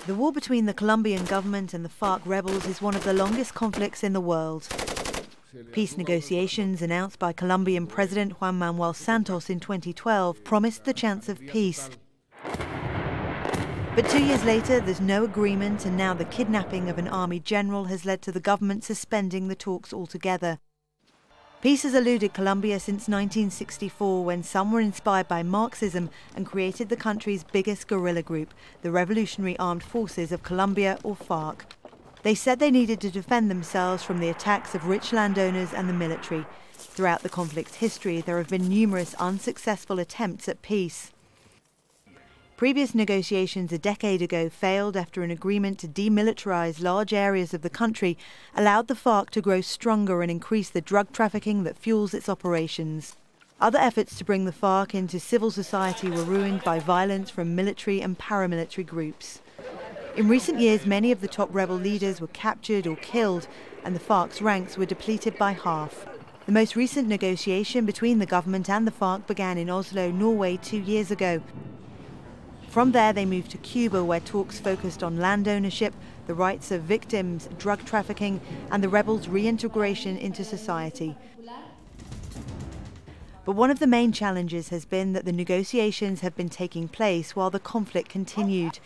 The war between the Colombian government and the FARC rebels is one of the longest conflicts in the world. Peace negotiations announced by Colombian President Juan Manuel Santos in 2012 promised the chance of peace. But 2 years later, there's no agreement, and now the kidnapping of an army general has led to the government suspending the talks altogether. Peace has eluded Colombia since 1964, when some were inspired by Marxism and created the country's biggest guerrilla group, the Revolutionary Armed Forces of Colombia, or FARC. They said they needed to defend themselves from the attacks of rich landowners and the military. Throughout the conflict's history, there have been numerous unsuccessful attempts at peace. Previous negotiations a decade ago failed after an agreement to demilitarize large areas of the country allowed the FARC to grow stronger and increase the drug trafficking that fuels its operations. Other efforts to bring the FARC into civil society were ruined by violence from military and paramilitary groups. In recent years, many of the top rebel leaders were captured or killed, and the FARC's ranks were depleted by half. The most recent negotiation between the government and the FARC began in Oslo, Norway, 2 years ago. From there, they moved to Cuba, where talks focused on land ownership, the rights of victims, drug trafficking, and the rebels' reintegration into society. But one of the main challenges has been that the negotiations have been taking place while the conflict continued.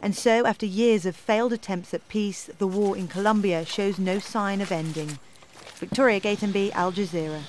And so, after years of failed attempts at peace, the war in Colombia shows no sign of ending. Victoria Gatenby, Al Jazeera.